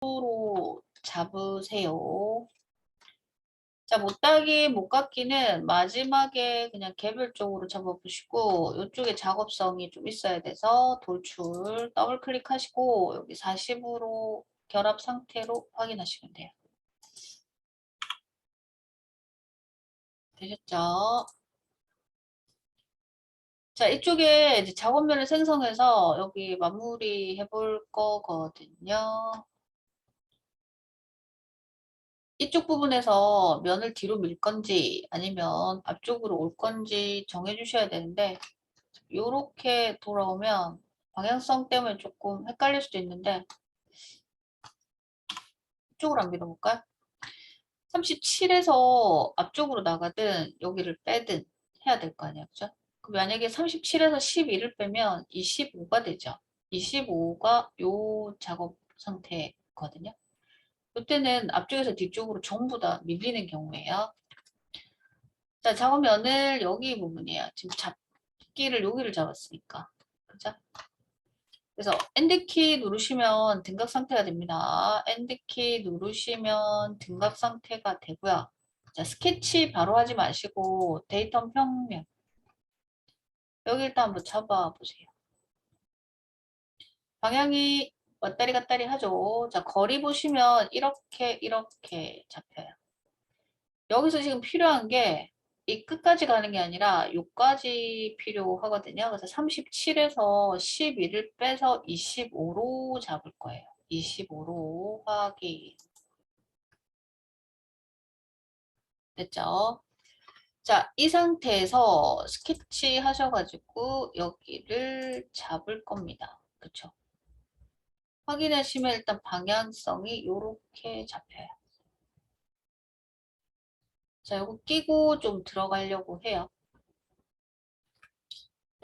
로 잡으세요. 자, 못따기, 못깎기는 마지막에 그냥 개별적으로 잡아보시고 이쪽에 작업성이 좀 있어야 돼서 돌출 더블 클릭하시고 여기 40으로 결합 상태로 확인하시면 돼요. 되셨죠? 자, 이쪽에 이제 작업면을 생성해서 여기 마무리 해볼 거거든요. 이쪽 부분에서 면을 뒤로 밀 건지 아니면 앞쪽으로 올 건지 정해 주셔야 되는데 요렇게 돌아오면 방향성 때문에 조금 헷갈릴 수도 있는데 이쪽으로 안 밀어볼까요? 37에서 앞쪽으로 나가든 여기를 빼든 해야 될 거 아니에요, 그죠? 그 만약에 37에서 12를 빼면 25가 되죠. 25가 요 작업 상태거든요. 이때는 앞쪽에서 뒤쪽으로 전부 다 밀리는 경우에요. 자, 작업면을 여기 부분이에요. 지금 잡기를 여기를 잡았으니까. 그죠? 그래서 엔드키 누르시면 등각 상태가 됩니다. 엔드키 누르시면 등각 상태가 되고요. 자, 스케치 바로 하지 마시고 데이터 평면 여기 일단 한번 잡아 보세요. 방향이 왔다리 갔다리 하죠. 자, 거리 보시면 이렇게 잡혀요. 여기서 지금 필요한 게 이 끝까지 가는 게 아니라 요까지 필요하거든요. 그래서 37에서 12를 빼서 25로 잡을 거예요. 25로 확인. 됐죠? 자, 이 상태에서 스케치 하셔가지고 여기를 잡을 겁니다. 그쵸? 확인하시면 일단 방향성이 요렇게 잡혀요. 자, 요거 끼고 좀 들어가려고 해요.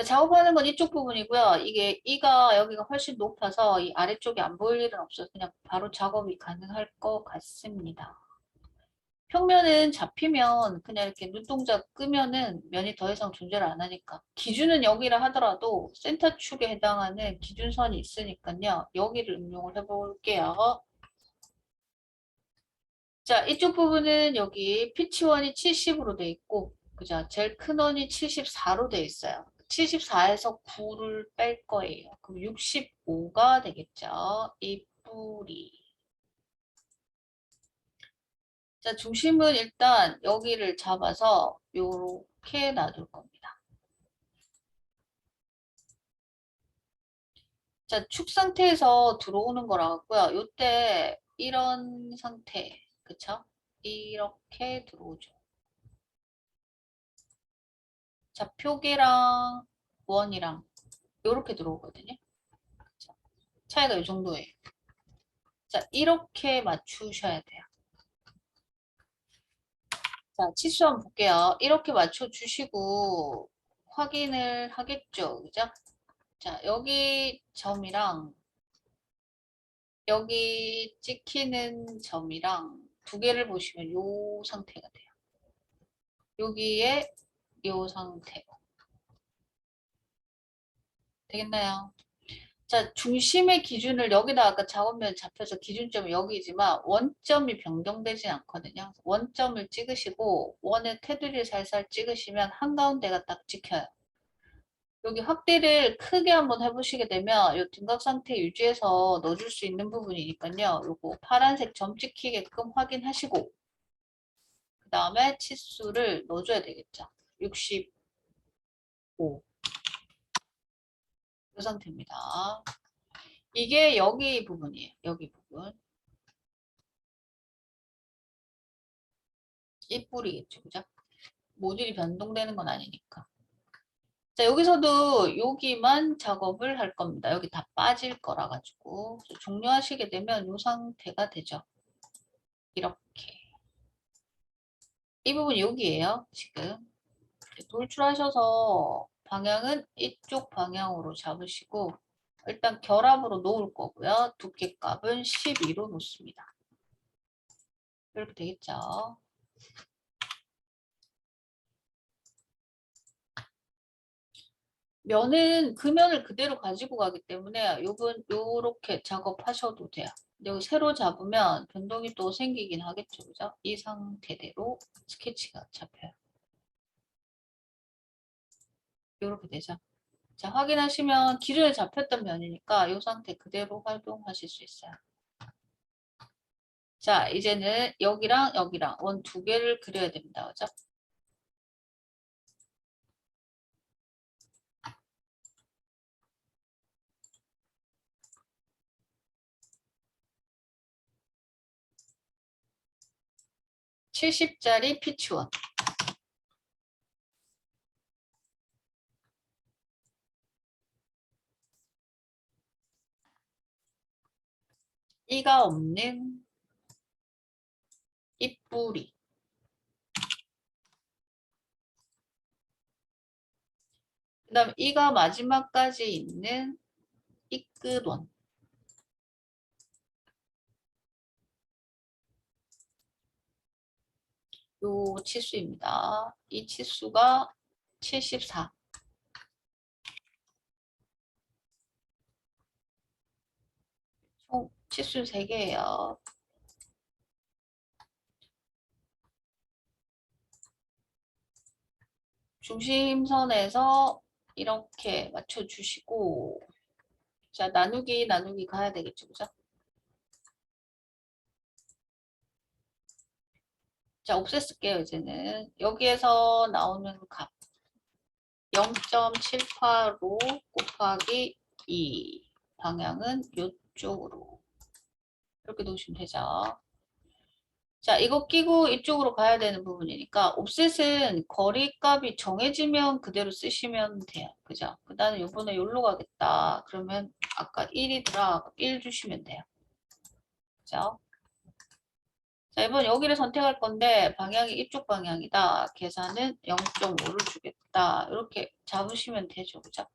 작업하는 건 이쪽 부분이고요. 이게 이가 여기가 훨씬 높아서 이 아래쪽이 안 보일 일은 없어서 그냥 바로 작업이 가능할 것 같습니다. 평면은 잡히면 그냥 이렇게 눈동자 끄면은 면이 더 이상 존재를 안 하니까 기준은 여기라 하더라도 센터 축에 해당하는 기준선이 있으니까요. 여기를 응용을 해볼게요. 자, 이쪽 부분은 여기 피치원이 70으로 돼 있고 그죠? 제일 큰 원이 74로 돼 있어요. 74에서 9를 뺄 거예요. 그럼 65가 되겠죠. 이 뿌리. 자, 중심은 일단 여기를 잡아서 요렇게 놔둘 겁니다. 자, 축 상태에서 들어오는 거라고요. 요때 이런 상태, 그쵸? 이렇게 들어오죠. 자, 표계랑 원이랑 요렇게 들어오거든요. 그쵸? 차이가 이 정도예요. 자, 이렇게 맞추셔야 돼요. 자, 치수 한번 볼게요. 이렇게 맞춰주시고 확인을 하겠죠. 그죠? 자, 여기 점이랑 여기 찍히는 점이랑 두 개를 보시면 요 상태가 돼요. 여기에 요 상태. 되겠나요? 자, 중심의 기준을 여기다 아까 작업면 잡혀서 기준점이 여기지만 원점이 변경되진 않거든요. 원점을 찍으시고 원의 테두리를 살살 찍으시면 한가운데가 딱 찍혀요. 여기 확대를 크게 한번 해보시게 되면 이 등각 상태 유지해서 넣어줄 수 있는 부분이니까요. 요거 파란색 점 찍히게끔 확인하시고 그 다음에 치수를 넣어줘야 되겠죠. 65. 이 상태입니다. 이게 여기 부분이에요. 여기 부분. 이 뿌리겠죠. 그죠? 모듈이 변동되는 건 아니니까. 자, 여기서도 여기만 작업을 할 겁니다. 여기 다 빠질 거라 가지고 종료하시게 되면 이 상태가 되죠. 이렇게. 이 부분 여기에요. 지금. 돌출하셔서 방향은 이쪽 방향으로 잡으시고 일단 결합으로 놓을 거고요. 두께값은 12로 놓습니다. 이렇게 되겠죠. 면은 그 면을 그대로 가지고 가기 때문에 요건 요렇게 작업하셔도 돼요. 여기 세로 잡으면 변동이 또 생기긴 하겠죠. 그죠? 이 상태대로 스케치가 잡혀요. 이렇게 되죠. 자, 확인하시면 기존에 잡혔던 면이니까 이 상태 그대로 활동하실 수 있어요. 자, 이제는 여기랑 여기랑 원 두 개를 그려야 됩니다. 그죠? (70짜리) 피치원. 이가 없는 잎뿌리. 그 다음 이가 마지막까지 있는 잎끝원. 요 치수입니다. 이 치수가 74. 총 치수 3개예요. 중심선에서 이렇게 맞춰주시고, 자, 나누기 가야 되겠죠, 그죠? 자, 곱셈쓸게요, 이제는. 여기에서 나오는 값. 0.785 곱하기 2. 방향은 이쪽으로. 이렇게 놓으시면 되죠. 자, 이거 끼고 이쪽으로 가야 되는 부분이니까 옵셋은 거리값이 정해지면 그대로 쓰시면 돼요. 그죠? 나는 요번에 여기로 가겠다. 그러면 아까 1이더라. 1 주시면 돼요. 그죠? 자, 이번 여기를 선택할 건데 방향이 이쪽 방향이다. 계산은 0.5를 주겠다. 이렇게 잡으시면 되죠. 그죠?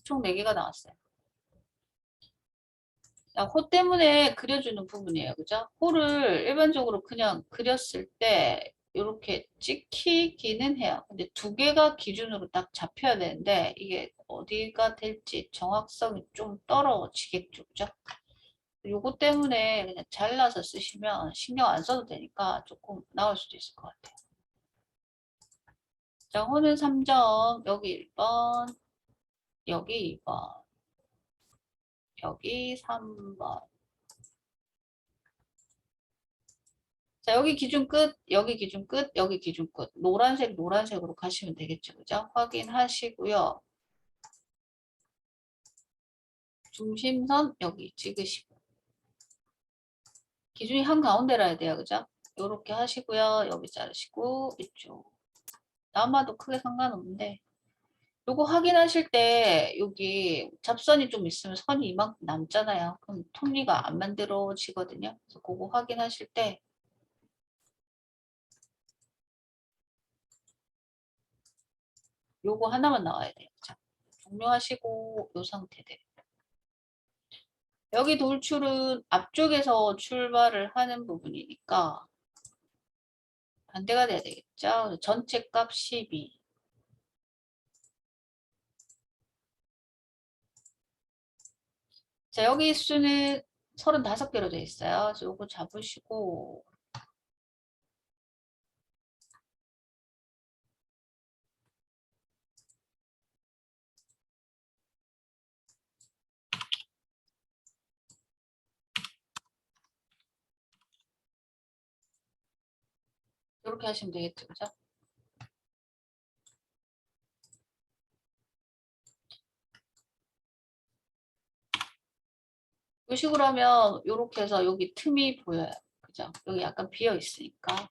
총 4개가 나왔어요. 자, 호 때문에 그려주는 부분이에요. 그죠? 호를 일반적으로 그냥 그렸을 때 이렇게 찍히기는 해요. 근데 2개가 기준으로 딱 잡혀야 되는데 이게 어디가 될지 정확성이 좀 떨어지겠죠. 그죠? 요거 때문에 그냥 잘라서 쓰시면 신경 안 써도 되니까 조금 나을 수도 있을 것 같아요. 자, 호는 3점, 여기 1번, 여기 2번, 여기 3번. 자, 여기 기준 끝, 여기 기준 끝, 여기 기준 끝. 노란색, 노란색으로 가시면 되겠죠. 그죠? 확인하시고요. 중심선 여기 찍으시고. 기준이 한가운데라 해야 돼요. 그죠? 요렇게 하시고요. 여기 자르시고, 이쪽. 남아도 크게 상관없는데. 요거 확인하실 때 여기 잡선이 좀 있으면 선이 이만큼 남잖아요. 그럼 톱니가 안 만들어지거든요. 그래서 그거 확인하실 때 요거 하나만 나와야 돼요. 자, 종료하시고 요 상태대로. 여기 돌출은 앞쪽에서 출발을 하는 부분이니까 반대가 돼야 되겠죠. 전체 값 12. 자, 여기 수는 35개로 되어 있어요. 그래서 요거 잡으시고 이렇게 하시면 되겠죠. 그죠? 이 식으로 하면 이렇게 해서 여기 틈이 보여요. 그죠? 여기 약간 비어 있으니까.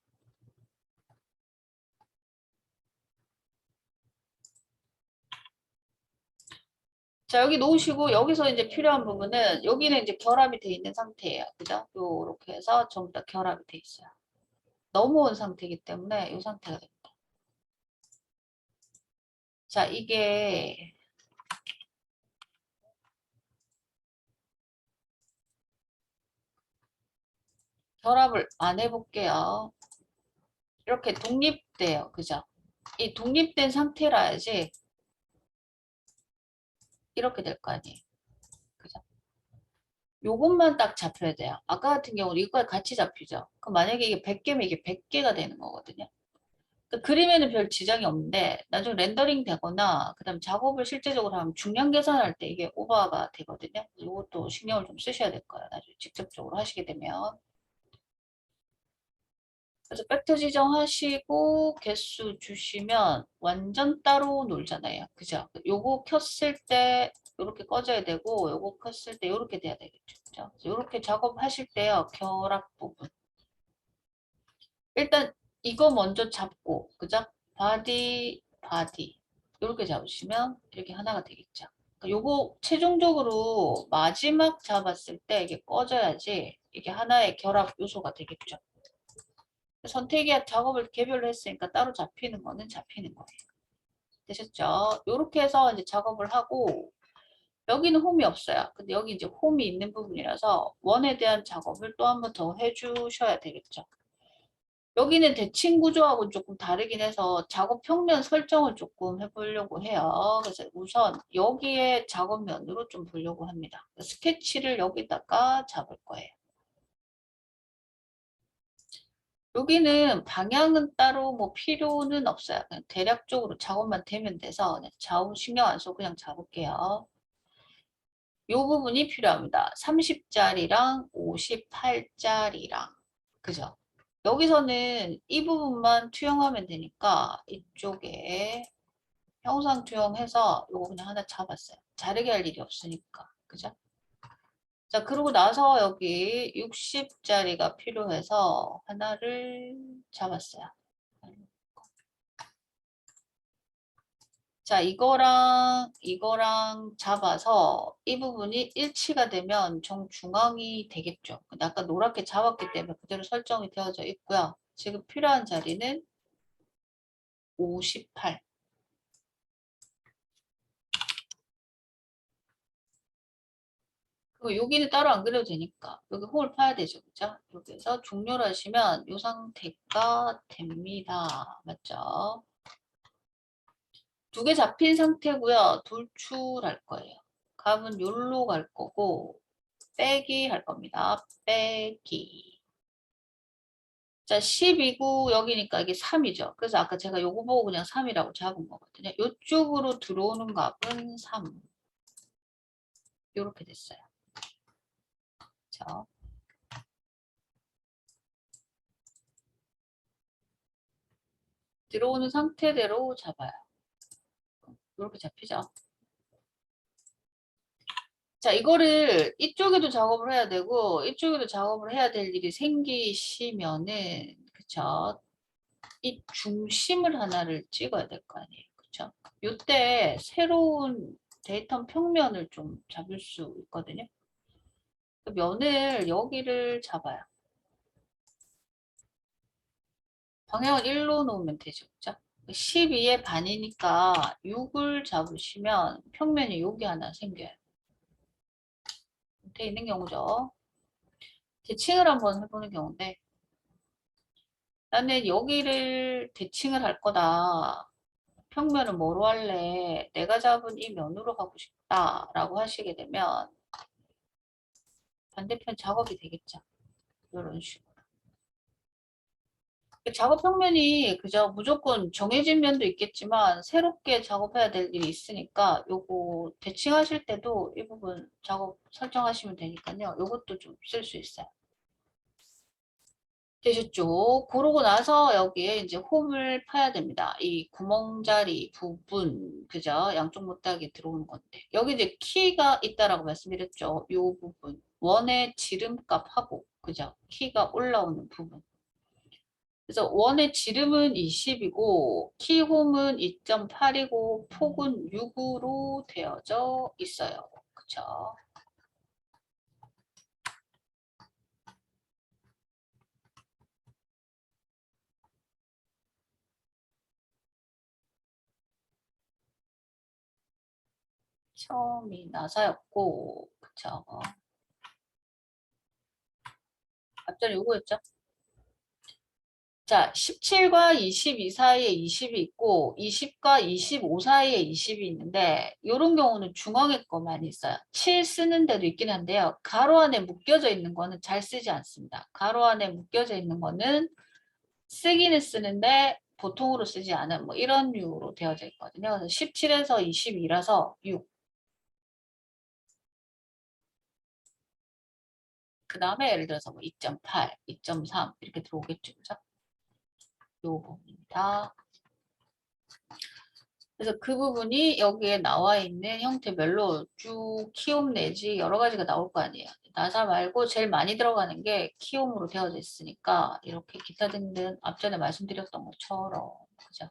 자, 여기 놓으시고 여기서 이제 필요한 부분은 여기는 이제 결합이 돼 있는 상태예요. 그죠? 요렇게 해서 전부 다 결합이 돼 있어요. 넘어온 상태이기 때문에 이 상태가 됩니다. 자, 이게 결합을 안 해볼게요. 이렇게 독립돼요. 그죠? 이 독립된 상태라야지 이렇게 될 거 아니에요. 그죠? 요것만 딱 잡혀야 돼요. 아까 같은 경우는 이거까지 같이 잡히죠. 그럼 만약에 이게 100개면 이게 100개가 되는 거거든요. 그러니까 그림에는 별 지장이 없는데 나중에 렌더링 되거나 그다음 작업을 실제적으로 하면 중량 계산할 때 이게 오버가 되거든요. 이것도 신경을 좀 쓰셔야 될 거예요. 나중에 직접적으로 하시게 되면. 그래서 벡터 지정하시고 개수 주시면 완전 따로 놀잖아요. 그죠? 요거 켰을 때 이렇게 꺼져야 되고 요거 켰을 때 이렇게 돼야 되겠죠. 그죠? 이렇게 작업하실 때요. 결합 부분. 일단 이거 먼저 잡고 그죠? 바디 이렇게 잡으시면 이렇게 하나가 되겠죠. 그러니까 요거 최종적으로 마지막 잡았을 때 이게 꺼져야지 이게 하나의 결합 요소가 되겠죠. 선택이 작업을 개별로 했으니까 따로 잡히는 거는 잡히는 거예요. 되셨죠? 이렇게 해서 이제 작업을 하고 여기는 홈이 없어요. 근데 여기 이제 홈이 있는 부분이라서 원에 대한 작업을 또 한 번 더 해주셔야 되겠죠. 여기는 대칭 구조하고는 조금 다르긴 해서 작업 평면 설정을 조금 해보려고 해요. 그래서 우선 여기에 작업면으로 좀 보려고 합니다. 스케치를 여기다가 잡을 거예요. 여기는 방향은 따로 뭐 필요는 없어요. 그냥 대략적으로 작업만 되면 돼서 그냥 좌우 신경 안 쓰고 그냥 잡을게요. 이 부분이 필요합니다. 30짜리랑 58짜리랑 그죠? 여기서는 이 부분만 투영하면 되니까 이쪽에 형상 투영해서 이거 그냥 하나 잡았어요. 자르게 할 일이 없으니까 그죠? 자, 그러고 나서 여기 60짜리가 필요해서 하나를 잡았어요. 자, 이거랑 잡아서 이 부분이 일치가 되면 정중앙이 되겠죠. 근데 아까 노랗게 잡았기 때문에 그대로 설정이 되어져 있고요. 지금 필요한 자리는 58. 그리고 여기는 따로 안 그려도 되니까 여기 홈을 파야 되죠. 그죠? 여기서 종료를 하시면 이 상태가 됩니다. 맞죠? 두 개 잡힌 상태고요. 돌출할 거예요. 값은 요로 갈 거고 빼기 할 겁니다. 빼기. 자, 12구 여기니까 이게 3이죠. 그래서 아까 제가 요거 보고 그냥 3이라고 잡은 거거든요. 이쪽으로 들어오는 값은 3. 이렇게 됐어요. 자, 들어오는 상태대로 잡아요. 이렇게 잡히죠. 자, 이거를 이쪽에도 작업을 해야 되고 이쪽에도 작업을 해야 될 일이 생기시면은 그쵸? 이 중심을 하나를 찍어야 될 거 아니에요. 그쵸? 요때 새로운 데이터 평면을 좀 잡을 수 있거든요. 그 면을 여기를 잡아요. 방향을 1로 놓으면 되죠. 그죠? 12의 반이니까 6을 잡으시면 평면이 여기 하나 생겨요. 돼 있는 경우죠. 대칭을 한번 해보는 경우인데 나는 여기를 대칭을 할 거다. 평면을 뭐로 할래? 내가 잡은 이 면으로 가고 싶다. 라고 하시게 되면 반대편 작업이 되겠죠. 이런 식으로. 작업 평면이 그저 무조건 정해진 면도 있겠지만 새롭게 작업해야 될 일이 있으니까 요거 대칭하실 때도 이 부분 작업 설정하시면 되니까요. 요것도 좀 쓸 수 있어요. 되셨죠? 그러고 나서 여기에 이제 홈을 파야 됩니다. 이 구멍자리 부분, 그죠? 양쪽 못하게 들어오는 건데. 여기 이제 키가 있다라고 말씀드렸죠. 요 부분. 원의 지름값하고, 그죠? 키가 올라오는 부분. 그래서 원의 지름은 20이고, 키 홈은 2.8이고, 폭은 6으로 되어져 있어요. 그죠? 처음이 나사였고, 그쵸? 앞전에 요거였죠? 자, 17과 22 사이에 20이 있고 20과 25 사이에 20이 있는데 이런 경우는 중앙에 거 많이 있어요. 7 쓰는 데도 있긴 한데요. 가로 안에 묶여져 있는 거는 잘 쓰지 않습니다. 가로 안에 묶여져 있는 거는 쓰기는 쓰는데 보통으로 쓰지 않은 뭐 이런 류로 되어져 있거든요. 그래서 17에서 22라서 6. 그 다음에 예를 들어서 뭐 2.8, 2.3 이렇게 들어오겠죠. 그죠? 요 부분입니다. 그래서 그 부분이 여기에 나와 있는 형태별로 쭉 키움 내지 여러 가지가 나올 거 아니에요. 나사 말고 제일 많이 들어가는 게 키움으로 되어져 있으니까 이렇게 기타 등등 앞전에 말씀드렸던 것처럼 그죠?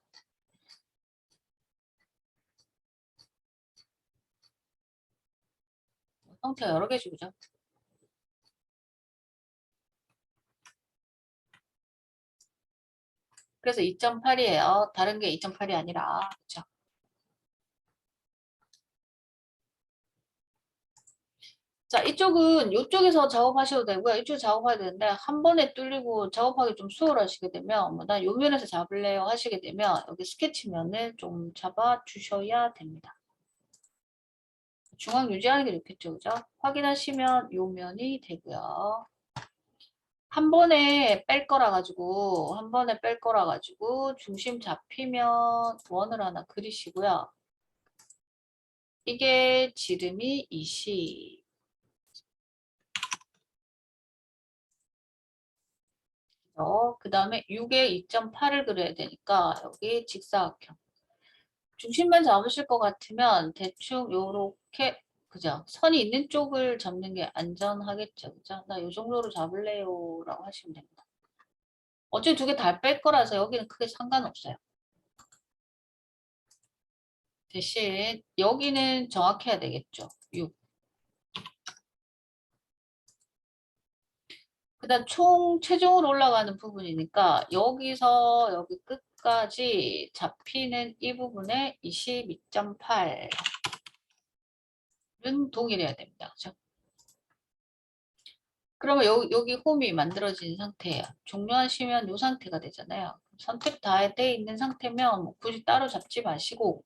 형태가 여러 개죠. 그죠? 그래서 2.8이에요. 다른 게 2.8이 아니라 그죠? 자, 이쪽은 이쪽에서 작업하셔도 되고요. 이쪽 작업해야 되는데 한 번에 뚫리고 작업하기 좀 수월하시게 되면 뭐 난 요 면에서 잡을래요 하시게 되면 여기 스케치면을 좀 잡아 주셔야 됩니다. 중앙 유지하는 게 좋겠죠. 그죠? 확인하시면 요 면이 되고요. 한 번에 뺄 거라 가지고 한 번에 뺄 거라 가지고 중심 잡히면 원을 하나 그리시고요. 이게 지름이 20. 그 다음에 6에 2.8을 그려야 되니까 여기 직사각형. 중심만 잡으실 것 같으면 대충 요렇게 그죠? 선이 있는 쪽을 잡는 게 안전하겠죠. 그죠? 나 요 정도로 잡을래요 라고 하시면 됩니다. 어차피 두 개 다 뺄 거라서 여기는 크게 상관없어요. 대신 여기는 정확해야 되겠죠. 6. 그다음 총 최종으로 올라가는 부분이니까 여기서 여기 끝까지 잡히는 이 부분에 22.8은 동일해야 됩니다. 그죠? 그러면 여기 홈이 만들어진 상태예요. 종료하시면 이 상태가 되잖아요. 선택 다 돼 있는 상태면 뭐 굳이 따로 잡지 마시고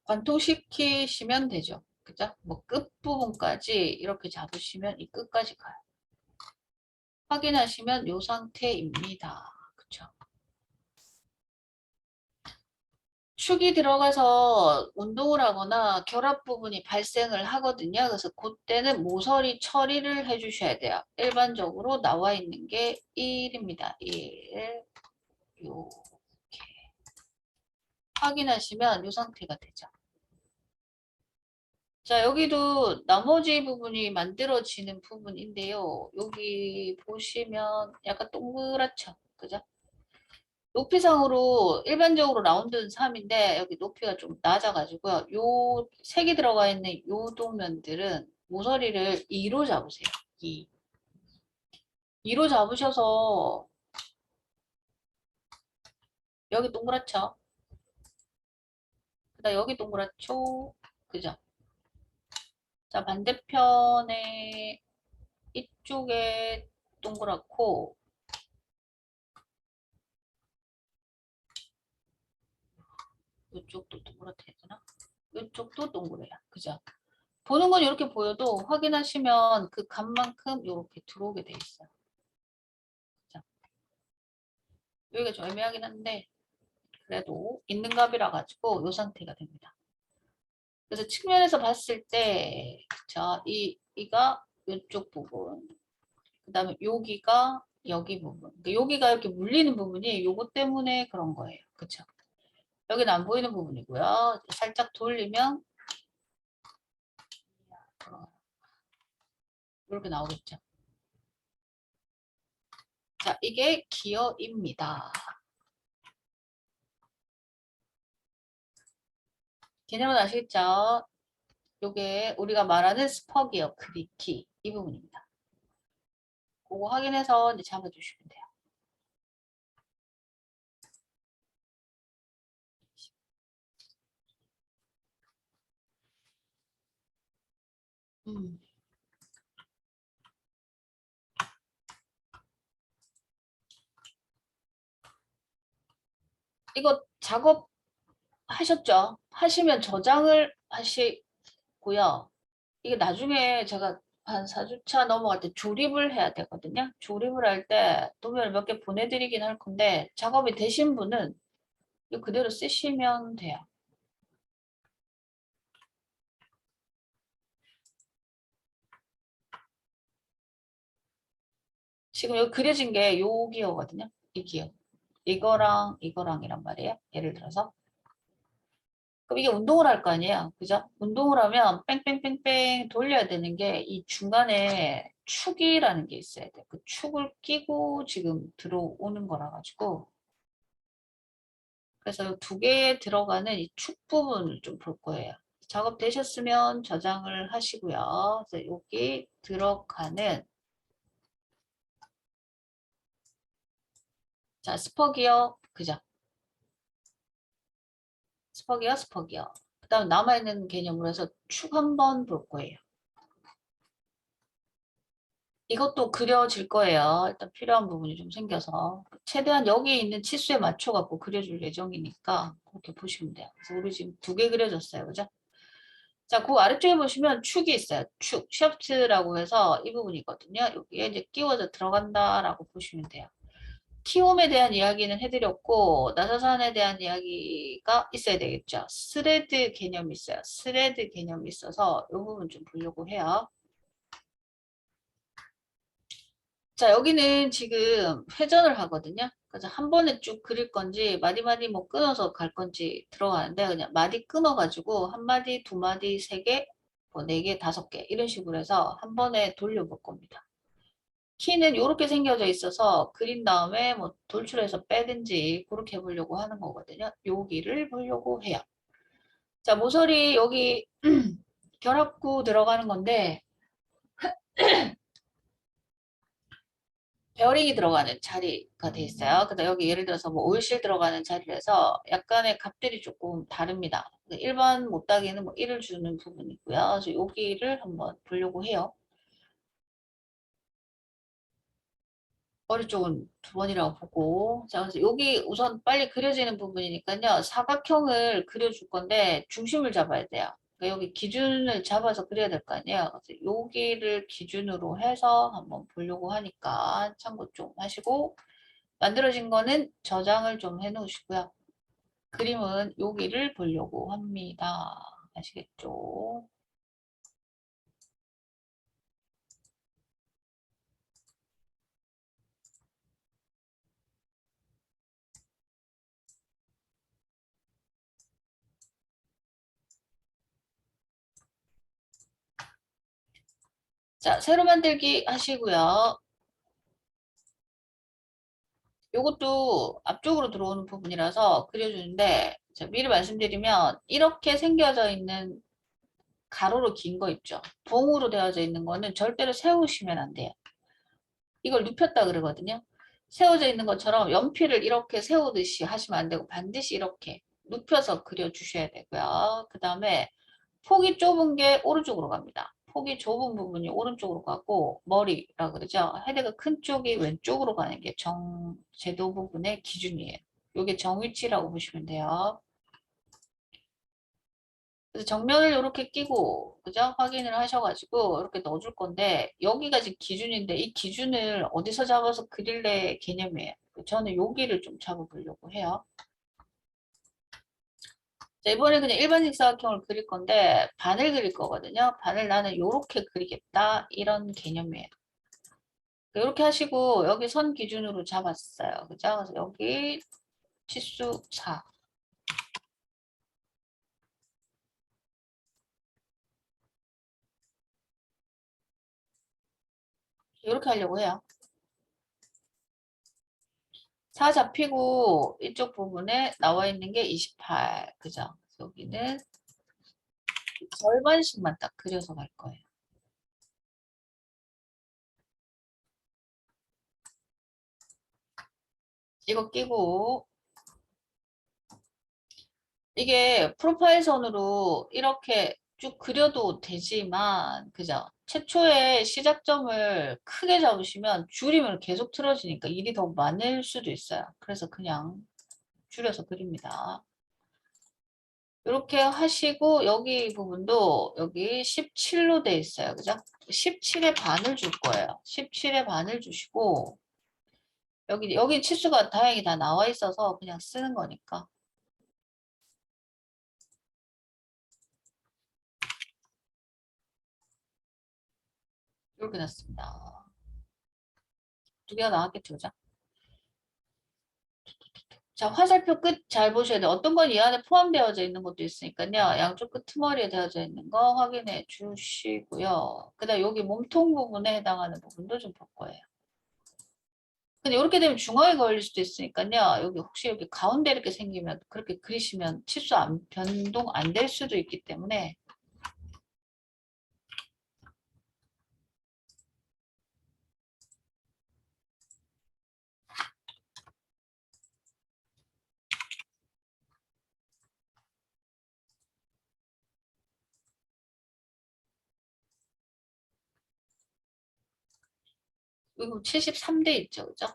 관통시키시면 되죠. 그죠? 뭐 끝부분까지 이렇게 잡으시면 이 끝까지 가요. 확인하시면 이 상태입니다. 그쵸? 축이 들어가서 운동을 하거나 결합 부분이 발생을 하거든요. 그래서 그때는 모서리 처리를 해주셔야 돼요. 일반적으로 나와 있는 게 1입니다. 1. 요렇게 확인하시면 이 상태가 되죠. 자, 여기도 나머지 부분이 만들어지는 부분인데요. 여기 보시면 약간 동그랗죠? 그죠? 높이상으로 일반적으로 라운드는 3인데 여기 높이가 좀 낮아가지고요. 요 색이 들어가 있는 요 동면들은 모서리를 2로 잡으세요. 2. 2로 잡으셔서 여기 동그랗죠? 그다음 여기 동그랗죠? 그죠? 자, 반대편에 이쪽에 동그랗고 이쪽도 동그랗다 해야 되나? 이쪽도 동그래요. 그죠? 보는 건 이렇게 보여도 확인하시면 그 값만큼 이렇게 들어오게 돼 있어요. 그죠? 여기가 좀 애매하긴 한데 그래도 있는 값이라 가지고 이 상태가 됩니다. 그래서 측면에서 봤을 때 자, 이가 이쪽 부분 그 다음에 여기가 여기 부분 그러니까 여기가 이렇게 물리는 부분이 요거 때문에 그런 거예요. 그쵸? 여기는 안 보이는 부분이고요. 살짝 돌리면 이렇게 나오겠죠. 자, 이게 기어입니다. 개념은 아시겠죠? 요게 우리가 말하는 스퍼기어 크리키 이 부분입니다. 그거 확인해서 이제 잡아주시면 돼요. 음. 이거 작업하셨죠? 하시면 저장을 하시고요. 이게 나중에 제가 한 4주차 넘어갈 때 조립을 해야 되거든요. 조립을 할 때 도면을 몇 개 보내드리긴 할 건데 작업이 되신 분은 이거 그대로 쓰시면 돼요. 지금 여기 그려진 게 요 기어거든요. 이 기어. 이거랑 이거랑이란 말이에요. 예를 들어서. 그럼 이게 운동을 할 거 아니에요. 그죠? 운동을 하면 뺑뺑뺑뺑 돌려야 되는 게 이 중간에 축이라는 게 있어야 돼요. 그 축을 끼고 지금 들어오는 거라 가지고 그래서 두 개에 들어가는 이 축 부분을 좀 볼 거예요. 작업되셨으면 저장을 하시고요. 그래서 여기 들어가는 자 스퍼기어 그죠? 스퍼기어 스퍼기어. 그다음 남아있는 개념으로 해서 축 한번 볼 거예요. 이것도 그려질 거예요. 일단 필요한 부분이 좀 생겨서 최대한 여기 있는 치수에 맞춰 갖고 그려줄 예정이니까 그렇게 보시면 돼요. 그래서 우리 지금 두 개 그려졌어요. 그죠? 자, 그 아래쪽에 보시면 축이 있어요. 축, 샤프트라고 해서 이 부분이거든요. 여기에 이제 끼워져 들어간다라고 보시면 돼요. 키움에 대한 이야기는 해드렸고 나사산에 대한 이야기가 있어야 되겠죠. 스레드 개념이 있어요. 스레드 개념이 있어서 이 부분 좀 보려고 해요. 자, 여기는 지금 회전을 하거든요. 그래서 한 번에 쭉 그릴 건지 마디마디 뭐 끊어서 갈 건지 들어가는데 그냥 마디 끊어가지고 한 마디, 두 마디, 세 개, 뭐 네 개, 다섯 개 이런 식으로 해서 한 번에 돌려볼 겁니다. 키는 이렇게 생겨져 있어서 그린 다음에 뭐 돌출해서 빼든지 그렇게 해보려고 하는 거거든요. 여기를 보려고 해요. 자, 모서리 여기 결합구 들어가는 건데 베어링이 들어가는 자리가 돼 있어요. 그래서 여기 예를 들어서 뭐 오일실 들어가는 자리라서 약간의 값들이 조금 다릅니다. 일반 못따기는 뭐 1을 주는 부분이고요. 그래서 여기를 한번 보려고 해요. 머리 쪽은 두 번이라고 보고. 자, 그래서 여기 우선 빨리 그려지는 부분이니까요. 사각형을 그려줄 건데 중심을 잡아야 돼요. 그러니까 여기 기준을 잡아서 그려야 될 거 아니에요. 그래서 여기를 기준으로 해서 한번 보려고 하니까 참고 좀 하시고 만들어진 거는 저장을 좀 해 놓으시고요. 그림은 여기를 보려고 합니다. 아시겠죠? 자, 새로 만들기 하시고요. 요것도 앞쪽으로 들어오는 부분이라서 그려주는데 미리 말씀드리면 이렇게 생겨져 있는 가로로 긴 거 있죠. 봉으로 되어져 있는 거는 절대로 세우시면 안 돼요. 이걸 눕혔다 그러거든요. 세워져 있는 것처럼 연필을 이렇게 세우듯이 하시면 안 되고 반드시 이렇게 눕혀서 그려주셔야 되고요. 그 다음에 폭이 좁은 게 오른쪽으로 갑니다. 폭이 좁은 부분이 오른쪽으로 가고 머리라 그러죠. 헤드가 큰 쪽이 왼쪽으로 가는 게 제도 부분의 기준이에요. 이게 정위치라고 보시면 돼요. 그래서 정면을 이렇게 끼고 그죠? 확인을 하셔가지고 이렇게 넣어줄 건데 여기가 지금 기준인데 이 기준을 어디서 잡아서 그릴래 개념이에요. 저는 여기를 좀 잡아보려고 해요. 자, 이번에 그냥 일반 직사각형을 그릴 건데 반을 그릴 거거든요. 반을 나는 이렇게 그리겠다 이런 개념이에요. 이렇게 하시고 여기 선 기준으로 잡았어요. 그죠? 그래서 여기 치수 4 이렇게 하려고 해요. 4 잡히고 이쪽 부분에 나와 있는 게 28. 그죠? 여기는 절반씩만 딱 그려서 갈 거예요. 이거 끼고 이게 프로파일 선으로 이렇게 쭉 그려도 되지만, 그죠? 최초의 시작점을 크게 잡으시면 줄이면 계속 틀어지니까 일이 더 많을 수도 있어요. 그래서 그냥 줄여서 그립니다. 이렇게 하시고 여기 부분도 여기 17로 돼 있어요. 그죠? 17의 반을 줄 거예요. 17의 반을 주시고 여기 치수가 다행히 다 나와 있어서 그냥 쓰는 거니까. 이렇게 났습니다. 두 개가 나왔겠죠, 그죠? 자, 화살표 끝 잘 보셔야 돼요. 어떤 건 이 안에 포함되어져 있는 것도 있으니까요. 양쪽 끝머리에 되어져 있는 거 확인해 주시고요. 그 다음 여기 몸통 부분에 해당하는 부분도 좀 볼 거예요. 근데 이렇게 되면 중앙에 걸릴 수도 있으니까요. 여기 혹시 여기 가운데 이렇게 생기면 그렇게 그리시면 치수 변동 안 될 수도 있기 때문에 이거 73대 있죠, 그죠?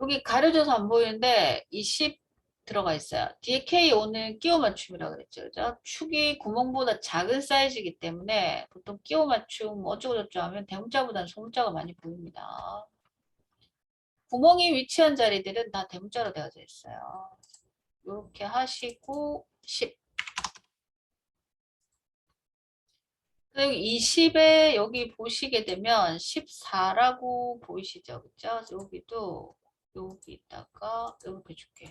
여기 가려져서 안 보이는데 20 들어가 있어요. 뒤에 K5는 끼워 맞춤이라고 그랬죠. 그죠? 축이 구멍보다 작은 사이즈이기 때문에 보통 끼워 맞춤 뭐 어쩌고저쩌고 하면 대문자보다는 소문자가 많이 보입니다. 구멍이 위치한 자리들은 다 대문자로 되어져 있어요. 이렇게 하시고 10. 그리고 20에 여기 보시게 되면 14라고 보이시죠? 그죠? 여기도 여기다가 이렇게 줄게요.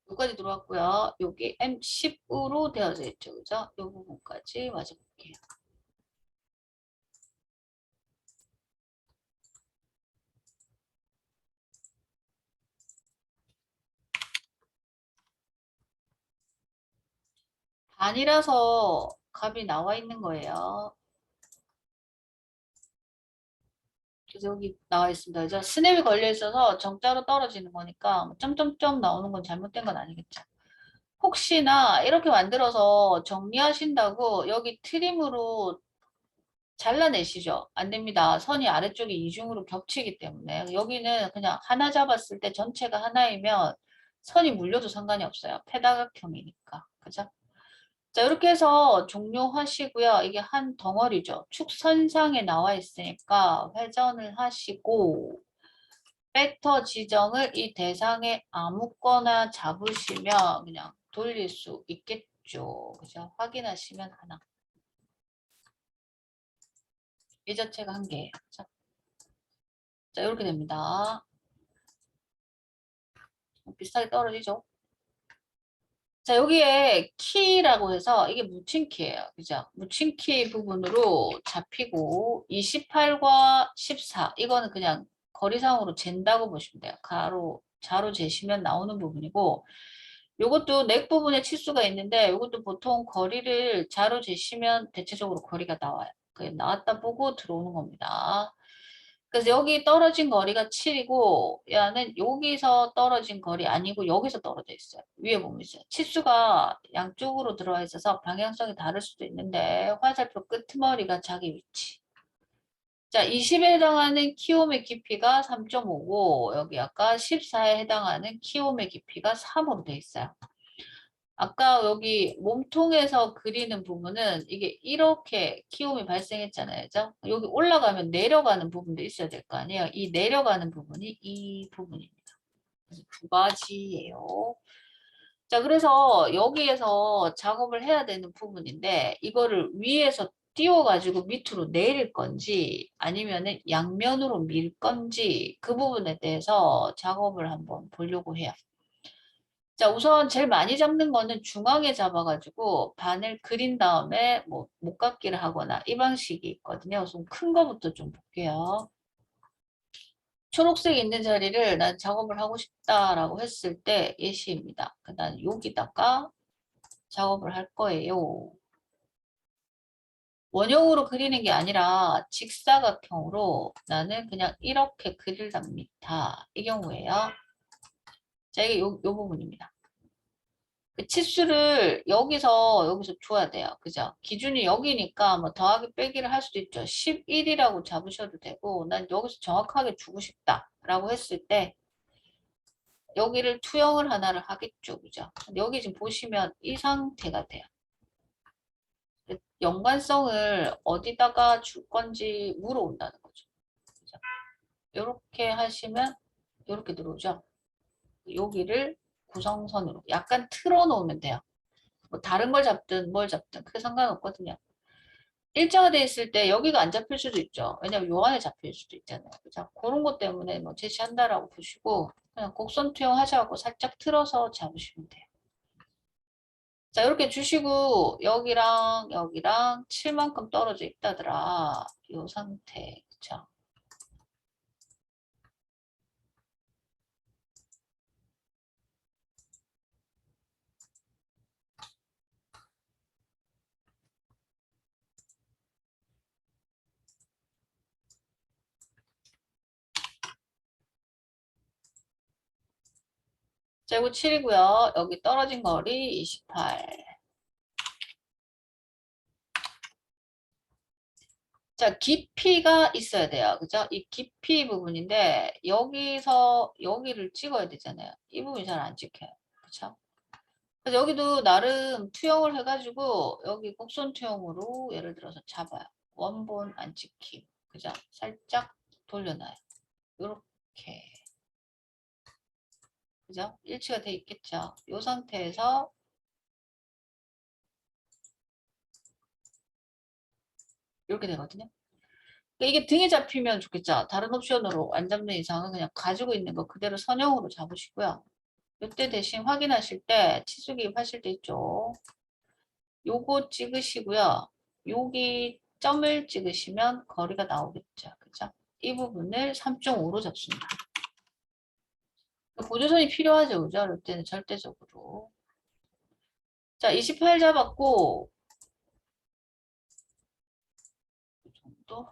여기까지 들어왔고요. 여기 M10으로 되어져 있죠. 그죠? 이 부분까지 맞아볼게요. 반이라서 값이 나와 있는 거예요. 그래서 여기 나와 있습니다. 그죠? 스냅이 걸려 있어서 정자로 떨어지는 거니까 뭐 점점점 나오는 건 잘못된 건 아니겠죠. 혹시나 이렇게 만들어서 정리하신다고 여기 트림으로 잘라내시죠. 안 됩니다. 선이 아래쪽에 이중으로 겹치기 때문에 여기는 그냥 하나 잡았을 때 전체가 하나이면 선이 물려도 상관이 없어요. 패다각형이니까. 그죠? 자, 이렇게 해서 종료하시고요. 이게 한 덩어리죠. 축선상에 나와 있으니까 회전을 하시고 벡터 지정을 이 대상에 아무거나 잡으시면 그냥 돌릴 수 있겠죠. 그죠? 확인하시면 하나. 이 자체가 한 개예요. 자, 이렇게 됩니다. 비슷하게 떨어지죠? 자, 여기에 키라고 해서 이게 묻힌키예요. 그죠? 묻힌키 부분으로 잡히고 28과 14 이거는 그냥 거리상으로 잰다고 보시면 돼요. 가로, 자로 재시면 나오는 부분이고 요것도 넥 부분에 치수가 있는데 요것도 보통 거리를 자로 재시면 대체적으로 거리가 나와요. 그 나왔다 보고 들어오는 겁니다. 그래서 여기 떨어진 거리가 7이고 얘는 여기서 떨어진 거리 아니고 여기서 떨어져 있어요. 위에 보면 있어요. 치수가 양쪽으로 들어와 있어서 방향성이 다를 수도 있는데 화살표 끄트머리가 자기 위치. 자, 20에 해당하는 키움의 깊이가 3.5고 여기 아까 14에 해당하는 키움의 깊이가 3으로 돼 있어요. 아까 여기 몸통에서 그리는 부분은 이게 이렇게 키움이 발생했잖아요. 그죠? 여기 올라가면 내려가는 부분도 있어야 될 거 아니에요. 이 내려가는 부분이 이 부분입니다. 그래서 두 가지예요. 자, 그래서 여기에서 작업을 해야 되는 부분인데 이거를 위에서 띄워가지고 밑으로 내릴 건지 아니면은 양면으로 밀 건지 그 부분에 대해서 작업을 한번 보려고 해요. 자, 우선 제일 많이 잡는 거는 중앙에 잡아가지고 반을 그린 다음에 뭐 목깎이를 하거나 이 방식이 있거든요. 우선 큰 거부터 좀 볼게요. 초록색 있는 자리를 난 작업을 하고 싶다라고 했을 때 예시입니다. 난 여기다가 작업을 할 거예요. 원형으로 그리는 게 아니라 직사각형으로 나는 그냥 이렇게 그릴랍니다. 이 경우에요. 자, 이게 요 부분입니다. 그 치수를 여기서 줘야 돼요. 그죠? 기준이 여기니까 뭐 더하기 빼기를 할 수도 있죠. 11이라고 잡으셔도 되고 난 여기서 정확하게 주고 싶다라고 했을 때 여기를 투영을 하나를 하겠죠. 그죠? 여기 지금 보시면 이 상태가 돼요. 연관성을 어디다가 줄 건지 물어온다는 거죠. 그죠? 이렇게 하시면 이렇게 들어오죠. 여기를 구성선으로 약간 틀어 놓으면 돼요. 뭐 다른 걸 잡든 뭘 잡든 크게 상관없거든요. 일자가 돼 있을 때 여기가 안 잡힐 수도 있죠. 왜냐면 요 안에 잡힐 수도 있잖아요. 그죠? 그런 것 때문에 뭐 제시한다라고 보시고 그냥 곡선 투영 하셔갖고 살짝 틀어서 잡으시면 돼요. 자, 이렇게 주시고 여기랑 여기랑 7만큼 떨어져 있다더라. 이 상태. 그쵸? 제곱 7이고요. 여기 떨어진 거리 28. 자, 깊이가 있어야 돼요. 그죠? 이 깊이 부분인데 여기서 여기를 찍어야 되잖아요. 이 부분이 잘 안 찍혀요. 그쵸? 그래서 여기도 나름 투영을 해가지고 여기 곡선 투영으로 예를 들어서 잡아요. 원본 안 찍힘. 그죠? 살짝 돌려놔요. 이렇게. 그죠? 일치가 돼 있겠죠. 이 상태에서 이렇게 되거든요. 그러니까 이게 등에 잡히면 좋겠죠. 다른 옵션으로 안 잡는 이상은 그냥 가지고 있는 거 그대로 선형으로 잡으시고요. 이때 대신 확인하실 때 치수 기입하실 때 있죠. 요거 찍으시고요. 여기 점을 찍으시면 거리가 나오겠죠. 그죠? 이 부분을 3.5로 잡습니다. 보조선이 필요하죠. 그죠? 이럴 때는 절대적으로. 자, 28 잡았고 이 정도.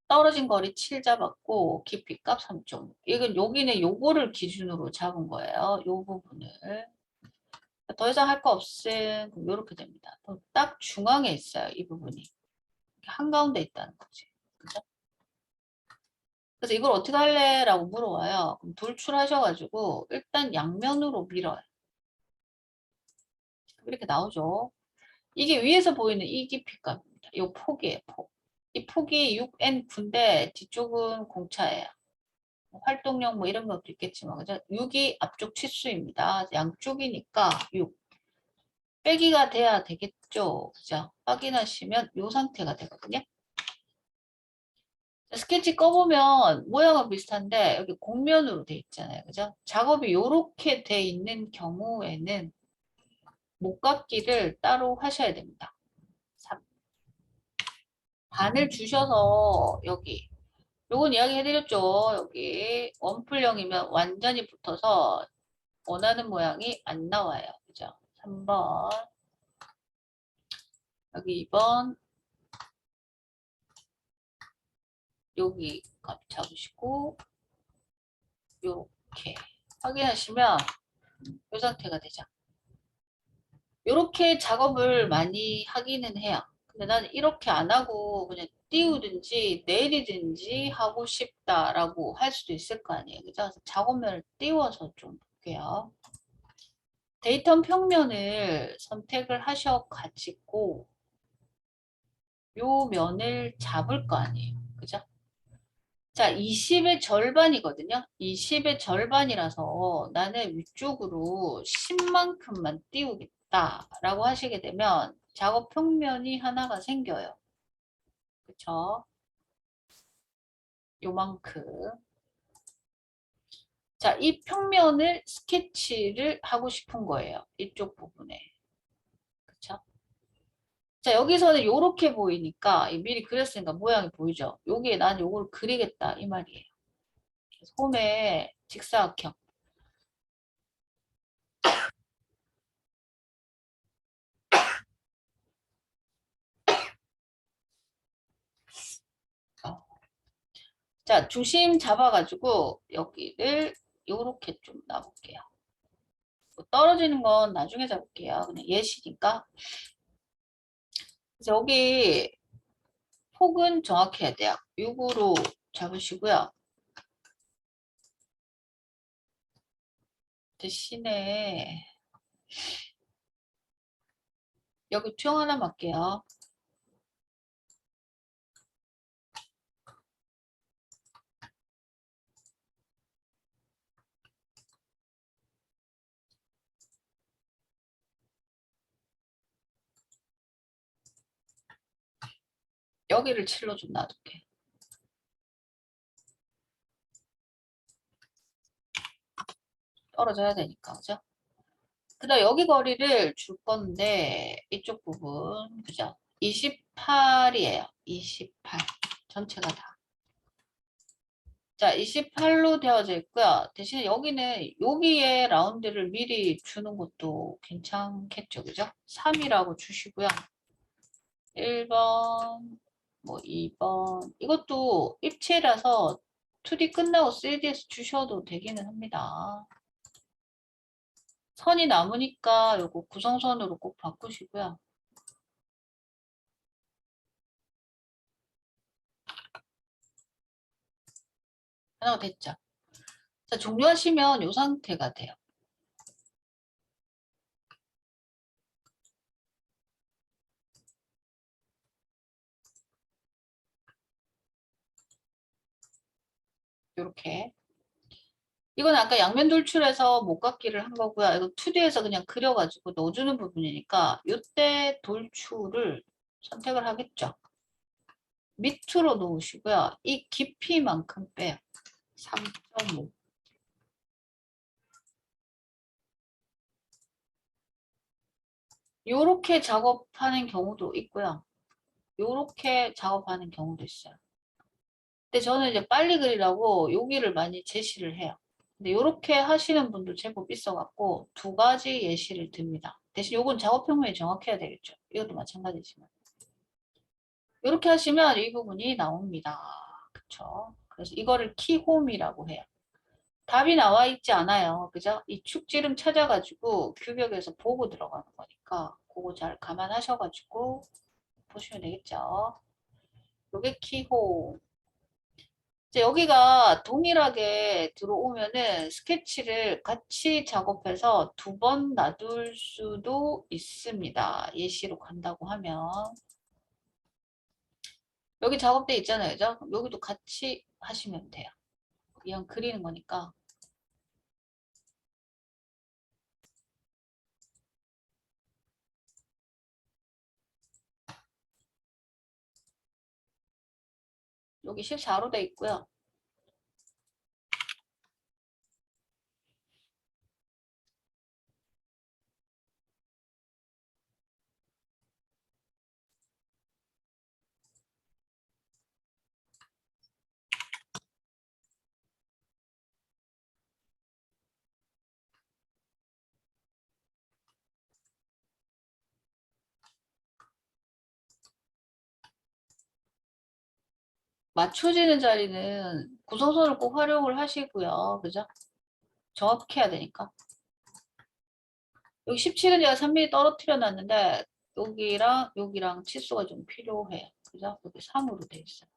떨어진 거리 7 잡았고 깊이값 3.5. 이건 여기는 요거를 기준으로 잡은 거예요. 요 부분을. 더 이상 할 거 없음. 그럼 이렇게 됩니다. 딱 중앙에 있어요. 이 부분이. 한가운데 있다는 거지. 그죠? 그래서 이걸 어떻게 할래? 라고 물어와요. 그럼 돌출하셔가지고 일단 양면으로 밀어요. 이렇게 나오죠. 이게 위에서 보이는 이 깊이값입니다. 이 폭이에요. 폭. 이 폭이 6N9인데 뒤쪽은 공차예요. 활동량 뭐 이런 것도 있겠지만 그죠? 6이 앞쪽 치수입니다. 양쪽이니까 6. 빼기가 돼야 되겠죠. 그죠? 확인하시면 이 상태가 되거든요. 스케치 꺼보면 모양은 비슷한데 여기 곡면으로 돼 있잖아요. 그죠? 작업이 이렇게 돼 있는 경우에는 목깎기를 따로 하셔야 됩니다. 반을 주셔서 여기 요건 이야기 해드렸죠. 여기 원풀형이면 완전히 붙어서 원하는 모양이 안 나와요. 그죠? 3번 여기 2번 여기 값 잡으시고 요렇게 확인하시면 이 상태가 되죠. 이렇게 작업을 많이 하기는 해요. 근데 나는 이렇게 안 하고 그냥 띄우든지 내리든지 하고 싶다라고 할 수도 있을 거 아니에요. 그죠? 그래서 작업면을 띄워서 좀 볼게요. 데이터 평면을 선택을 하셔가지고 요 면을 잡을 거 아니에요. 그죠? 자, 20의 절반이거든요. 20의 절반이라서 나는 위쪽으로 10만큼만 띄우겠다라고 하시게 되면 작업 평면이 하나가 생겨요. 그쵸? 요만큼. 자, 이 평면을 스케치를 하고 싶은 거예요. 이쪽 부분에. 그쵸? 자, 여기서는 요렇게 보이니까 미리 그렸으니까 모양이 보이죠? 여기에 난 요걸 그리겠다 이 말이에요. 홈의 직사각형. 어. 자, 중심 잡아가지고 여기를 요렇게 좀 놔볼게요. 뭐 떨어지는 건 나중에 잡을게요. 그냥 예시니까. 그래서 여기 폭은 정확해야 돼요. 6으로 잡으시고요. 대신에 여기 투영 하나 맞게요. 여기를 7로 좀 놔둘게. 떨어져야 되니까, 그죠? 그 다음 여기 거리를 줄 건데, 이쪽 부분, 그죠? 28이에요. 28. 전체가 다. 자, 28로 되어져 있고요. 대신에 여기는 여기에 라운드를 미리 주는 것도 괜찮겠죠, 그죠? 3이라고 주시고요. 1번, 뭐 2번. 이것도 입체라서 2D 끝나고 3D에서 주셔도 되기는 합니다. 선이 남으니까 요거 구성선으로 꼭 바꾸시고요. 하나가 됐죠? 자, 종료하시면 요 상태가 돼요. 요렇게. 이건 아까 양면 돌출해서 목깎이를 한 거고요. 이거 2D에서 그냥 그려가지고 넣어주는 부분이니까 요때 돌출을 선택을 하겠죠. 밑으로 놓으시고요. 이 깊이만큼 빼요. 3.5. 요렇게 작업하는 경우도 있고요. 요렇게 작업하는 경우도 있어요. 근데 저는 이제 빨리 그리라고 여기를 많이 제시를 해요. 근데 요렇게 하시는 분도 제법 있어갖고 두 가지 예시를 듭니다. 대신 요건 작업 평면이 정확해야 되겠죠. 이것도 마찬가지지만. 이렇게 하시면 이 부분이 나옵니다. 그쵸? 그래서 이거를 키홈이라고 해요. 답이 나와 있지 않아요. 그죠? 이 축지름 찾아가지고 규격에서 보고 들어가는 거니까 그거 잘 감안하셔가지고 보시면 되겠죠. 요게 키홈. 이제 여기가 동일하게 들어오면은 스케치를 같이 작업해서 두 번 놔둘 수도 있습니다. 예시로 간다고 하면. 여기 작업대 있잖아요. 그죠? 여기도 같이 하시면 돼요. 그냥 그리는 거니까. 여기 14로 돼 있고요. 맞춰지는 자리는 구성선을 꼭 활용을 하시고요. 그죠? 정확해야 되니까. 여기 17은 제가 3mm 떨어뜨려 놨는데 여기랑 여기랑 치수가 좀 필요해요. 그죠? 여기 3으로 돼 있어요.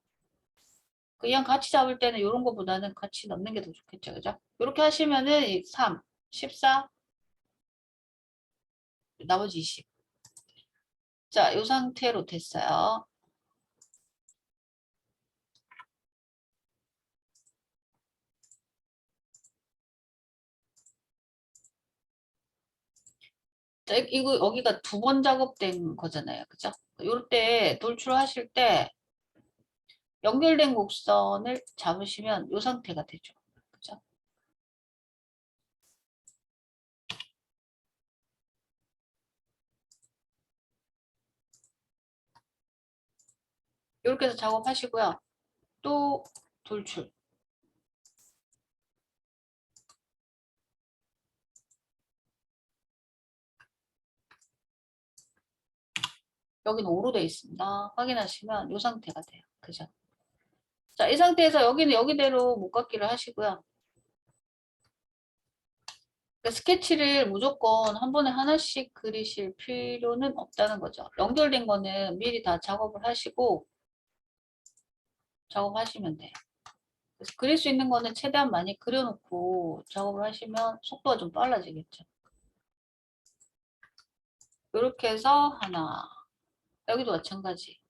그냥 같이 잡을 때는 이런 거보다는 같이 넣는 게 더 좋겠죠. 그죠? 이렇게 하시면은 이 3, 14, 나머지 20. 자, 이 상태로 됐어요. 자, 이거 여기가 두 번 작업된 거잖아요. 그죠? 이럴 때 돌출하실 때 연결된 곡선을 잡으시면 이 상태가 되죠. 그죠? 이렇게 해서 작업하시고요. 또 돌출. 여기는 5로 되어 있습니다. 확인하시면 이 상태가 돼요. 그죠? 자, 이 상태에서 여기는 여기대로 못깎기를 하시고요. 그러니까 스케치를 무조건 한 번에 하나씩 그리실 필요는 없다는 거죠. 연결된 거는 미리 다 작업을 하시고 작업하시면 돼요. 그래서 그릴 수 있는 거는 최대한 많이 그려놓고 작업을 하시면 속도가 좀 빨라지겠죠. 이렇게 해서 하나, 여기도 마찬가지.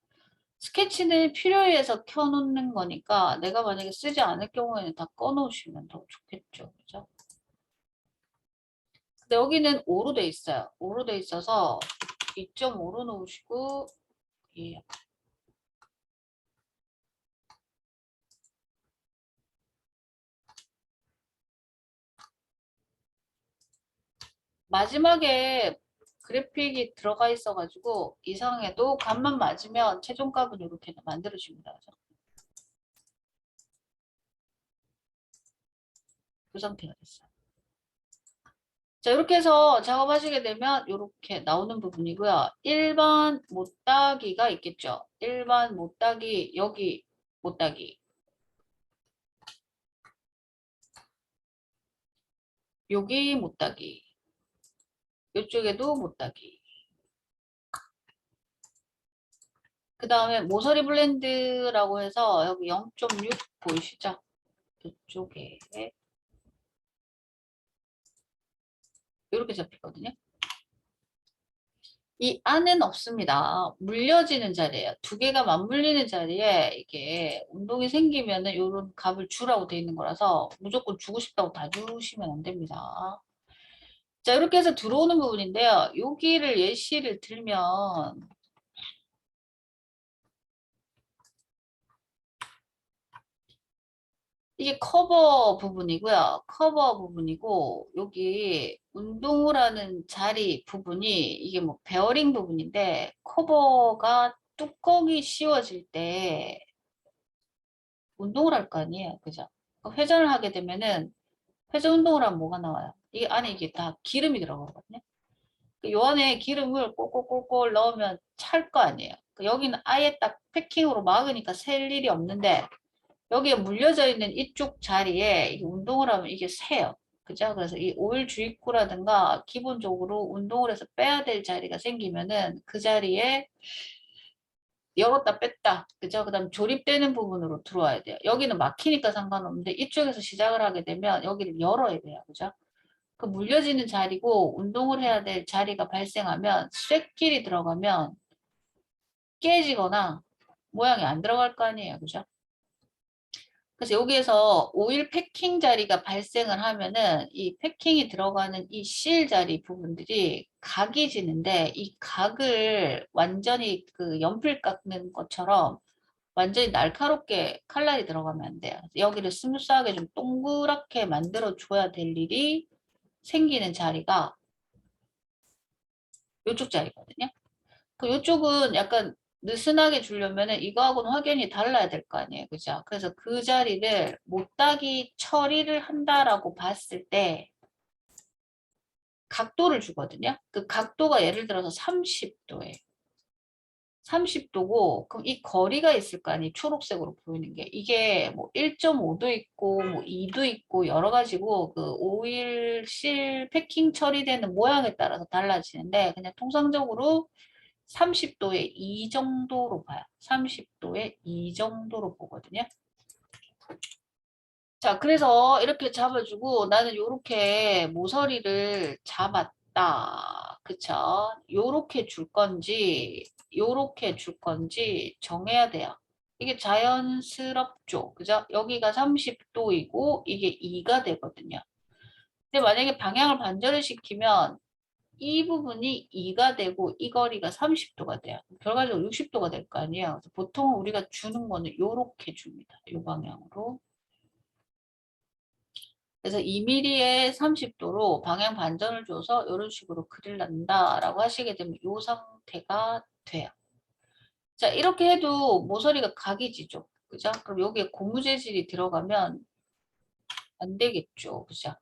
스케치는 필요에 의해서 켜놓는 거니까 내가 만약에 쓰지 않을 경우에는 다 꺼놓으시면 더 좋겠죠. 그죠? 근데 여기는 5로 돼 있어요. 5로 돼 있어서 2.5로 놓으시고, 예. 마지막에 그래픽이 들어가 있어가지고 이상해도 값만 맞으면 최종값은 이렇게 만들어줍니다. 그 상태가 됐어요. 자, 이렇게 해서 작업하시게 되면 이렇게 나오는 부분이고요. 일반 못따기가 있겠죠. 일반 못따기, 여기 못따기, 여기 못따기, 이쪽에도 못따기. 그 다음에 모서리 블렌드라고 해서 여기 0.6 보이시죠? 이쪽에 이렇게 잡히거든요. 이 안은 없습니다. 물려지는 자리예요. 두 개가 맞물리는 자리에 이게 운동이 생기면은 이런 값을 주라고 돼 있는 거라서 무조건 주고 싶다고 다 주시면 안 됩니다. 자, 이렇게 해서 들어오는 부분인데요. 여기를 예시를 들면 이게 커버 부분이고요. 커버 부분이고 여기 운동을 하는 자리 부분이 이게 뭐 베어링 부분인데 커버가 뚜껑이 씌워질 때 운동을 할 거 아니에요. 그죠? 회전을 하게 되면은 회전 운동을 하면 뭐가 나와요? 이 안에 이게 다 기름이 들어가거든요. 요 안에 기름을 꼴꼴꼴꼴 넣으면 찰 거 아니에요. 여기는 아예 딱 패킹으로 막으니까 셀 일이 없는데 여기에 물려져 있는 이쪽 자리에 이게 운동을 하면 이게 새요. 그죠? 그래서 이 오일 주입구라든가 기본적으로 운동을 해서 빼야 될 자리가 생기면은 그 자리에 열었다 뺐다. 그죠? 그 다음 조립되는 부분으로 들어와야 돼요. 여기는 막히니까 상관없는데 이쪽에서 시작을 하게 되면 여기를 열어야 돼요. 그죠? 그 물려지는 자리고 운동을 해야 될 자리가 발생하면 쇳길이 들어가면 깨지거나 모양이 안 들어갈 거 아니에요. 그죠? 그래서 여기에서 오일 패킹 자리가 발생을 하면은 이 패킹이 들어가는 이 실 자리 부분들이 각이 지는데 이 각을 완전히 그 연필 깎는 것처럼 완전히 날카롭게 칼날이 들어가면 안 돼요. 여기를 스무스하게 좀 동그랗게 만들어 줘야 될 일이 생기는 자리가 이쪽 자리거든요. 그 이쪽은 약간 느슨하게 주려면은 이거하고는 확연히 달라야 될 거 아니에요. 그죠? 그래서 그 자리를 못따기 처리를 한다라고 봤을 때 각도를 주거든요. 그 각도가 예를 들어서 30도에 30도고 그럼 이 거리가 있을 거 아니에요. 초록색으로 보이는 게 이게 뭐 1.5도 있고 뭐 2도 있고 여러 가지고 그 오일 실 패킹 처리되는 모양에 따라서 달라지는데 그냥 통상적으로 30도에 2 정도로 봐요. 30도에 2 정도로 보거든요. 자, 그래서 이렇게 잡아주고 나는 요렇게 모서리를 잡았다. 그쵸? 요렇게 줄 건지, 요렇게 줄 건지 정해야 돼요. 이게 자연스럽죠. 그죠? 여기가 30도이고 이게 2가 되거든요. 근데 만약에 방향을 반전을 시키면 이 부분이 2가 되고 이 거리가 30도가 돼요. 결과적으로 60도가 될 거 아니에요. 그래서 보통 우리가 주는 거는 요렇게 줍니다. 요 방향으로. 그래서 2mm에 30도로 방향 반전을 줘서 이런 식으로 그릴 난다라고 하시게 되면 이 상태가 돼요. 자, 이렇게 해도 모서리가 각이지죠. 그죠? 그럼 여기에 고무재질이 들어가면 안 되겠죠. 그죠?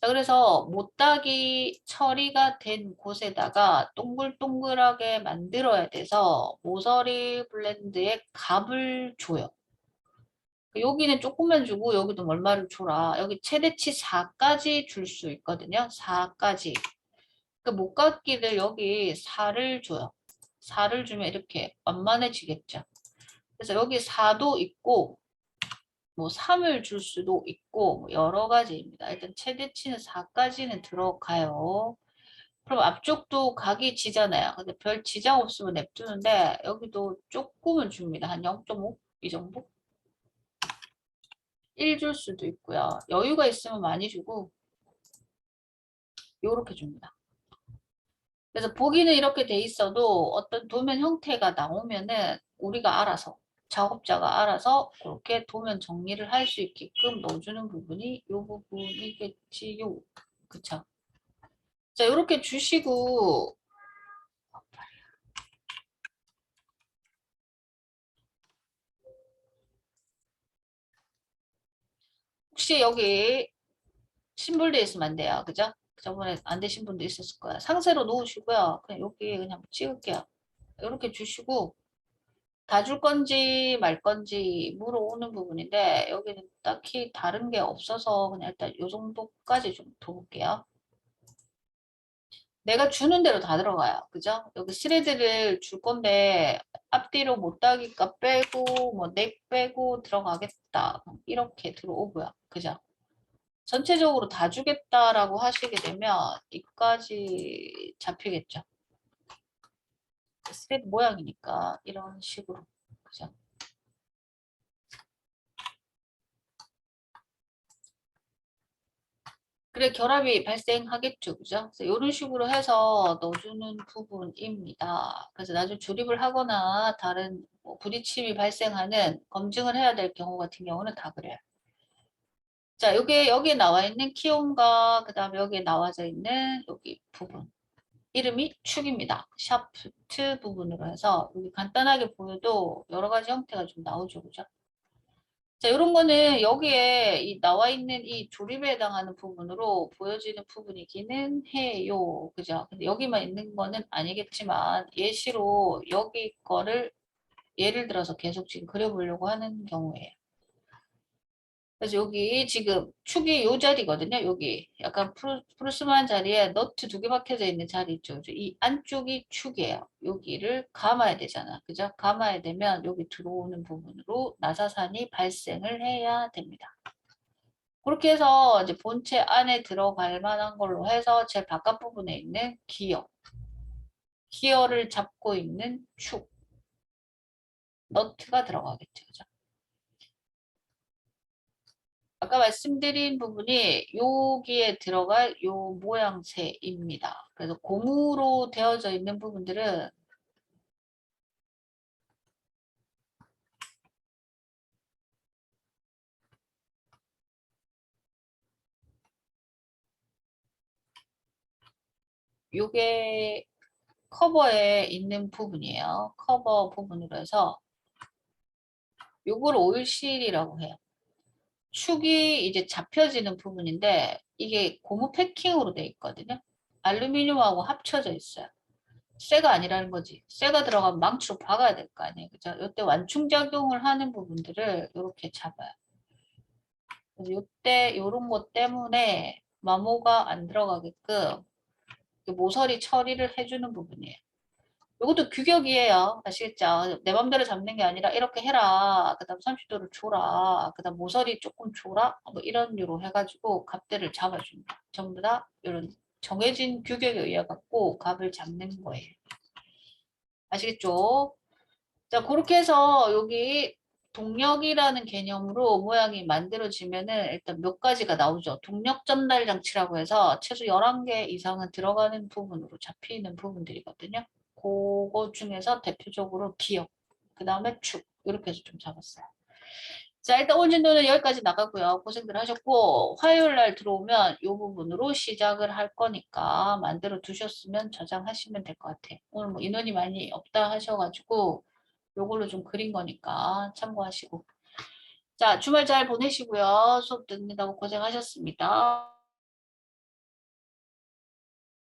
자, 그래서 못따기 처리가 된 곳에다가 동글동글하게 만들어야 돼서 모서리 블렌드에 값을 줘요. 여기는 조금만 주고 여기도 얼마를 줘라. 여기 최대치 4까지 줄 수 있거든요. 4까지. 그 못깎기를 여기 4를 줘요. 4를 주면 이렇게 완만해지겠죠. 그래서 여기 4도 있고 뭐 3을 줄 수도 있고 뭐 여러 가지입니다. 일단 최대치는 4까지는 들어가요. 그럼 앞쪽도 각이 지잖아요. 근데 별 지장 없으면 냅두는데 여기도 조금은 줍니다. 한 0.5 이 정도? 1 줄 수도 있고요. 여유가 있으면 많이 주고 요렇게 줍니다. 그래서 보기는 이렇게 돼 있어도 어떤 도면 형태가 나오면은 우리가 알아서 작업자가 알아서 그렇게 도면 정리를 할 수 있게끔 넣어주는 부분이 요 부분이겠지요. 그쵸? 자, 이렇게 주시고 혹시 여기 심볼되어 있으면 안 돼요. 그죠? 저번에 안 되신 분도 있었을 거야. 상세로 놓으시고요. 그냥 여기 그냥 찍을게요. 이렇게 주시고 다 줄 건지 말 건지 물어오는 부분인데 여기는 딱히 다른 게 없어서 그냥 일단 요 정도까지 좀 둬볼게요. 내가 주는 대로 다 들어가요. 그죠? 여기 스레드를 줄 건데 앞뒤로 못따기가 빼고 뭐 넥 빼고 들어가겠다. 이렇게 들어오고요. 그죠? 전체적으로 다 주겠다라고 하시게 되면 이까지 잡히겠죠. 스레드 모양이니까 이런 식으로. 그죠? 그래 결합이 발생하겠죠. 그죠? 그래서 이런 식으로 해서 넣어주는 부분입니다. 그래서 나중에 조립을 하거나 다른 뭐 부딪힘이 발생하는 검증을 해야 될 경우 같은 경우는 다 그래요. 자, 여기에 나와 있는 키온과 그 다음에 여기에 나와져 있는 여기 부분. 이름이 축입니다. 샤프트 부분으로 해서 여기 간단하게 보여도 여러 가지 형태가 좀 나오죠. 그죠? 자, 이런 거는 여기에 나와 있는 이 조립에 해당하는 부분으로 보여지는 부분이기는 해요. 그죠? 근데 여기만 있는 거는 아니겠지만 예시로 여기 거를 예를 들어서 계속 지금 그려보려고 하는 경우에요. 그래서 여기 지금 축이 요 자리거든요. 여기 약간 푸르스름한 자리에 너트 2개 박혀져 있는 자리 있죠. 이 안쪽이 축이에요. 여기를 감아야 되잖아. 그죠? 감아야 되면 여기 들어오는 부분으로 나사산이 발생을 해야 됩니다. 그렇게 해서 이제 본체 안에 들어갈 만한 걸로 해서 제일 바깥 부분에 있는 기어를 잡고 있는 축, 너트가 들어가겠죠. 그죠? 아까 말씀드린 부분이 여기에 들어갈 요 모양새입니다. 그래서 고무로 되어져 있는 부분들은 요게 커버에 있는 부분이에요. 커버 부분으로 해서 요걸 오일실이라고 해요. 축이 이제 잡혀지는 부분인데 이게 고무 패킹으로 되어 있거든요. 알루미늄하고 합쳐져 있어요. 쇠가 아니라는 거지. 쇠가 들어가면 망치로 박아야 될 거 아니에요. 그죠? 이때 완충작용을 하는 부분들을 이렇게 잡아요. 그래서 이때 요런 것 때문에 마모가 안 들어가게끔 모서리 처리를 해주는 부분이에요. 이것도 규격이에요. 아시겠죠? 내 맘대로 잡는 게 아니라 이렇게 해라. 그 다음 30도를 줘라. 그 다음 모서리 조금 줘라. 뭐 이런 류로 해가지고 값들을 잡아줍니다. 전부 다 이런 정해진 규격에 의해 갖고 값을 잡는 거예요. 아시겠죠? 자, 그렇게 해서 여기 동력이라는 개념으로 모양이 만들어지면은 일단 몇 가지가 나오죠. 동력 전달 장치라고 해서 최소 11개 이상은 들어가는 부분으로 잡히는 부분들이거든요. 그거 중에서 대표적으로 기역, 그 다음에 축, 이렇게 해서 좀 잡았어요. 자, 일단 오늘 진도는 여기까지 나가고요. 고생들 하셨고, 화요일 날 들어오면 이 부분으로 시작을 할 거니까 만들어 두셨으면 저장하시면 될 것 같아. 오늘 뭐 인원이 많이 없다 하셔가지고 요걸로 좀 그린 거니까 참고하시고. 자, 주말 잘 보내시고요. 수업 듣는다고 고생하셨습니다.